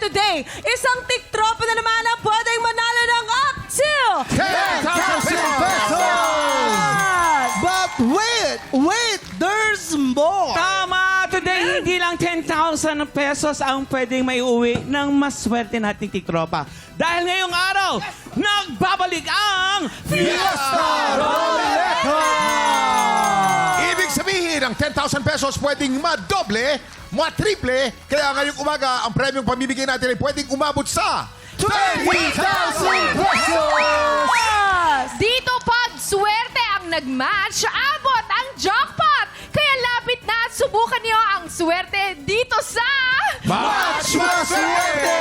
today, isang tiktropa na naman ang pwedeng manalo ng up to 10,000 pesos! But wait, there's more! Tama! Today, hindi lang 10,000 pesos ang pwedeng may uwi ng maswerte nating tiktropa. Dahil ngayong araw, nagbabalik ang Fiesta Roleta! Ibig sabihin, ang 10,000 pesos pwedeng madoble, matriple, kaya ngayong umaga, ang premyong pamibigay natin ay pwedeng umabot sa 20,000 pesos! Dito pag swerte ang nag-match, abot ang jackpot. Kaya lapit na at subukan niyo ang swerte dito sa... Match Maswerte!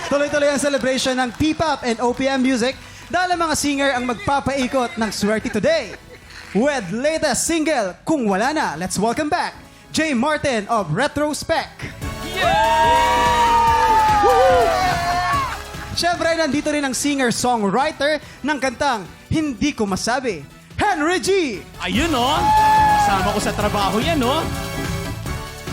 Tuloy-tuloy ang celebration ng P-pop and OPM music dahil ang mga singer ang magpapaikot ng swerte today. With latest single, Kung Wala Na, let's welcome back Jay Martin of Retrospect. Siyempre, nandito rin ang singer-songwriter ng kantang Hindi Ko Masabi, Henry G. Ayun, oh. Kasama ko sa trabaho yan, oh.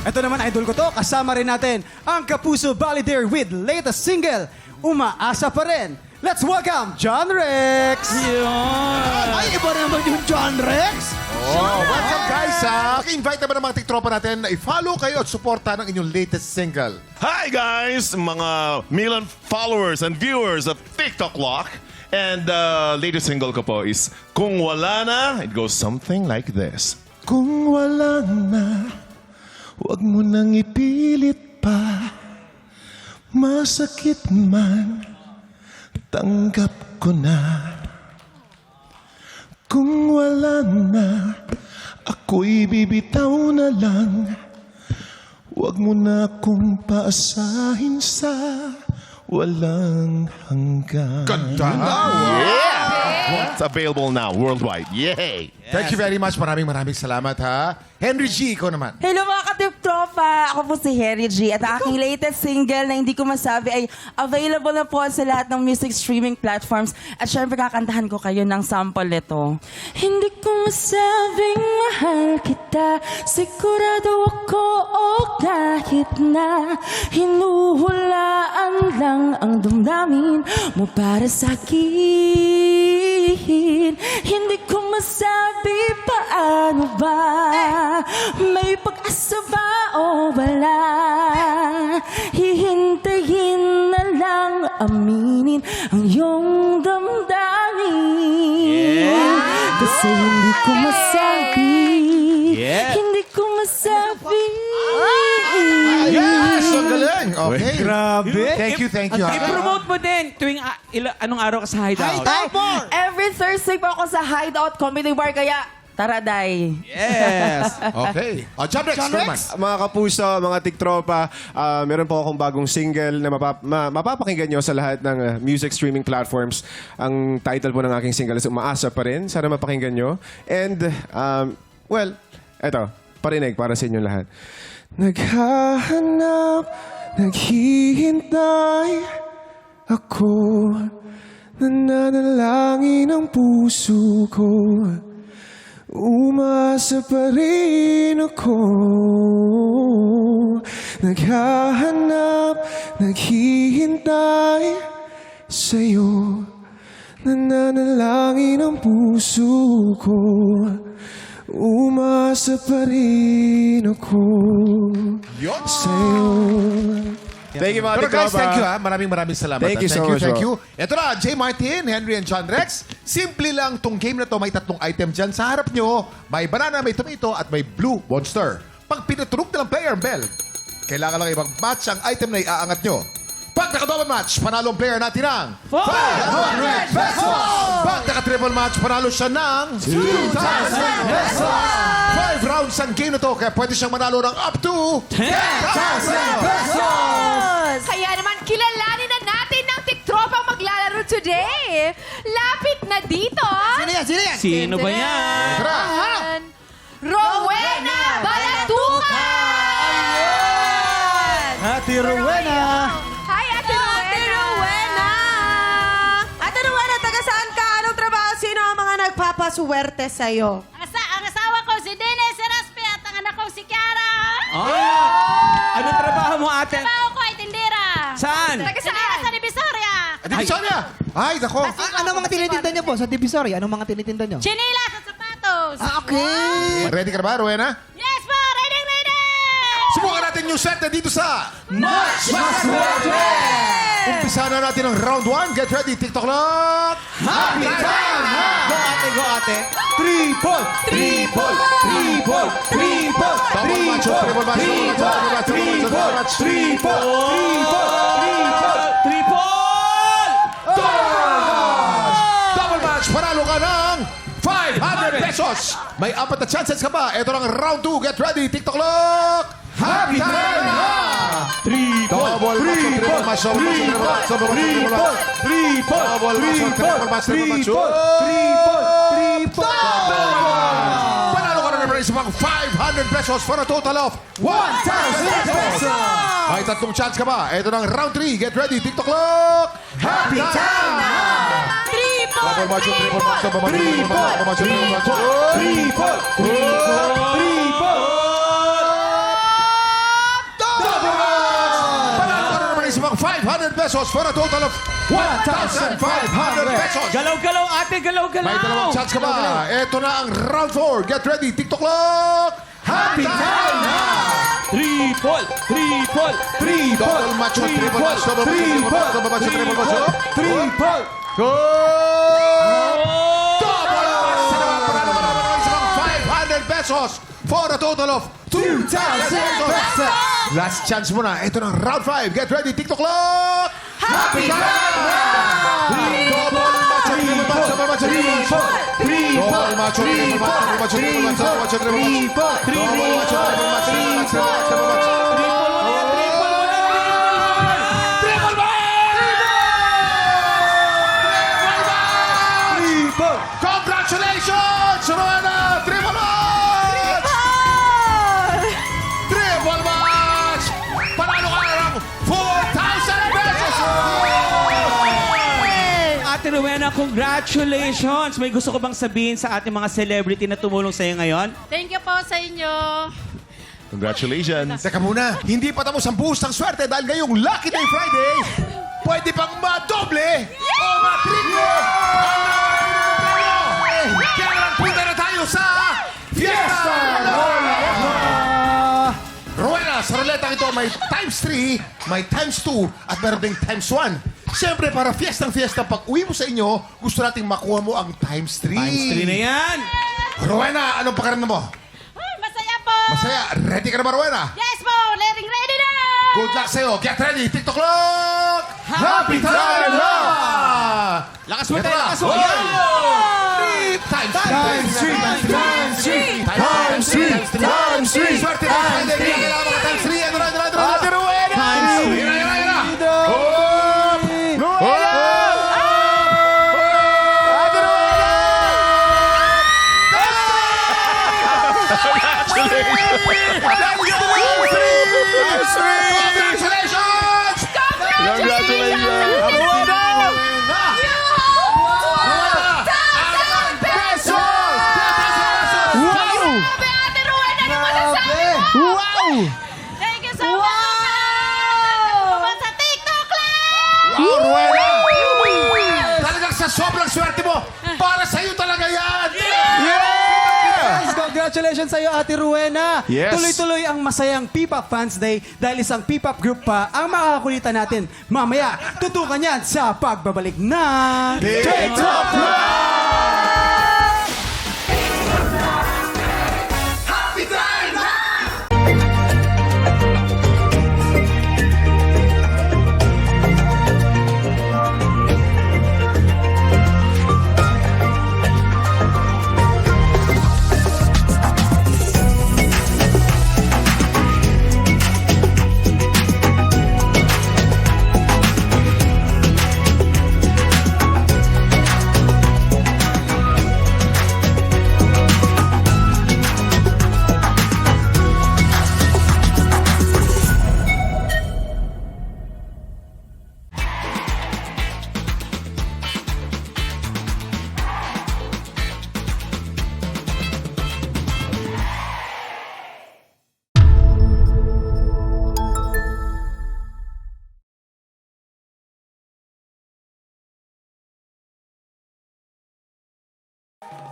Ito naman, idol ko to. Kasama rin natin ang Kapuso Balladeer with latest single, Umaasa Pa Rin. Let's welcome John Rex! Ay, iba naman yung John Rex! Oh, welcome guys ha! Paki-invite naman ang mga tiktropa natin na i-follow kayo at suporta ng inyong latest single. Hi guys, mga million followers and viewers of TikTok Lock. And the latest single ko po is Kung Wala Na. It goes something like this. Kung wala na, huwag mo nang ipilit pa. Masakit man, tanggap ko na. Kung wala na, ako'y bibitaw na lang. Huwag mo na akong paasahin sa walang hanggan. Ganda! It's available now worldwide. Yay! Thank you very much. Maraming salamat ha. Henry G, ikaw naman. Hello mga katip-tropa! Ako po si Henry G at ang aking latest single na Hindi Ko Masabi ay available na po sa lahat ng music streaming platforms at syempre kakantahan ko kayo ng sample nito. Hindi ko masabing mahal kita, sigurado ako kahit na hinuhulaan lang ang damdamin mo para sa'kin. Hindi ko masabi paano ba, may pag-asa ba o wala? Hihintayin na lang aminin ang iyong damdamin. Kasi hindi ko masabi, hindi ko masabi. Yes! Ang galing! Okay. Grabe! Thank you ha. I-promote mo din tuwing anong araw ka sa Hideout. Every Thursday po ako sa Hideout Comedy Bar, kaya tara, day. Yes. Okay. John Rex, ikaw naman. Mga kapuso, mga tiktropa, meron po akong bagong single na mapapakinggan nyo sa lahat ng music streaming platforms. Ang title po ng aking single is Umaasa Pa Rin. Sana mapakinggan nyo. And, well, eto, parinig para sa inyo lahat. Naghahanap, naghihintay ako, nananalangin ang puso ko. Umasa pa rin ako. Naghahanap, naghihintay sa'yo. Nananalangin ang puso ko. Umasa pa rin ako sa'yo. Thank you, mga Pero guys, tiktropa. thank you ha. Maraming salamat. Thank you so much, Thank bro. you. Ito na, Jay Martin, Henry and John Rex. Simple lang tong game na to. May 3 item dyan sa harap nyo. May banana, may tomato, at may blue monster. Pag pinutunog na ng player bell, kailangan lang i-match ang item na iaangat nyo. Pag naka-double match, panalo ang player natin ng 500 pesos! Pag naka-triple match, panalo siya ng 2,000 pesos! 5 rounds ang game na to, kaya pwede siyang manalo ng up to 10,000 pesos! Kaya naman kilalanin na natin ng tiktropang maglalaro today. Lapit na dito. Sino ba yan? Tara! Rowena Balatukan! Ate Rowena! Hi, Ate Rowena! Ate Rowena, taga saan ka? Anong trabaho? Sino ang mga nagpapaswerte sa'yo? Ang asawa ko si Dennis Eraspi at ang anak ko si Kiara. Ano trabaho mo, ate? Trabaho ko ay tindera. Saan? Taga saan? Sa Divisoria. Divisoria! Ay, nako. Anong mga tinitinda niyo po sa Divisoria? Anong mga tinitinda niyo? Chinilas at sapatos. Okay. Ready ka na ba, Rowena? Yes po, ready, ready! Subukan natin yung set na dito sa Mas Swerte! Umpisa na natin ang round 1. Get ready, TikTok clock! Happy time na! Go ate. Triple! Triple! Triple! Triple! Double match, triple match, double match, triple match, triple match. Triple! Double match! Panalo ka ng 500 pesos! May 4 na chances ka pa. Ito ng round 2. Get ready, TikTok clock! Happy time na! Double match, triple match, double match, triple match, double match, triple match. Double match, triple match, triple match. Panalo ka na naman isa pang 500 pesos for a total of 1,000 pesos! May 3 chance ka pa. Ito ng round 3. Get ready, TikTok clock! Happy time na! Double match, triple match, double match, triple match, double match, triple match. Panalo ka na naman isa pang 500 pesos for a total of 1,500 pesos! Galaw-galaw, ate, galaw-galaw! May 2 chance ka ba? Ito na ang round 4. Get ready, TikTok clock! Happy time na! Triple! Triple! Double match, triple match, double match, triple match, double match, triple match. Triple! Double match! Panalo ka naman ng isang 500 pesos for a total of 2,000 pesos! Last chance mo na. Ito na ang round 5. Get ready, TikTok clock! Happy time na! Double match, triple match, double match, triple match. Double match, triple match, triple match, triple match, double match, triple match. Double match, triple match, triple match, triple match, triple match. Congratulations! Rowena! Triple match! Triple match! Panalo ka ng 4,000 pesos! Ate Rowena, congratulations! May gusto ko bang sabihin sa ating mga celebrity na tumulong sa'yo ngayon? Thank you po sa inyo. Congratulations. Teka muna, hindi pa tapos ang buhos ng swerte dahil ngayong Lucky Day Friday, pwede pang madoble o matriple ang kaya punta na tayo sa Fiesta! Rowena, sa ruletang ito may times 3, may times 2, at meron ding times 1. Siyempre, para fiestang-fiesta, pag uwi mo sa inyo, gusto nating makuha mo ang times 3. Times 3 na yan! Rowena, anong pakiramdam mo? Ay, masaya po. Masaya. Ready ka na ba, Rowena? Yes po, ready, ready na. Good luck sa'yo. Get ready. TikTok clock! Happy time na! Lakas mo Ito tayo, na. lakas mo! Hoy! Times 3! Swerte na! Hindi kailangan mga times 3. Ano na? Ate Rowena! Times 3. Hira! Ate Rowena! Congratulations! Congratulations. Grabe, Ate Rowena, ano masasabi mo? Thank you so much. Sa TikTok lang. Wow, Rowena! Talagang sa sobrang swerte mo, para sa'yo talaga yan! Guys, congratulations sa iyo, Ate Rowena. Yes. Tuloy-tuloy ang masayang P-Pop Fans Day dahil isang P-Pop group pa ang makakakulitan natin. Mamaya, tutukan yan sa pagbabalik ng TikTok Live!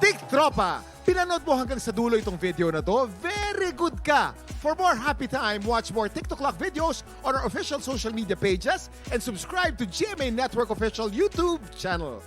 TikTropa, pinanood mo hanggang sa dulo itong video na to. Very good ka! For more happy time, watch more TikTok Clock videos on our official social media pages and subscribe to GMA Network official YouTube channel.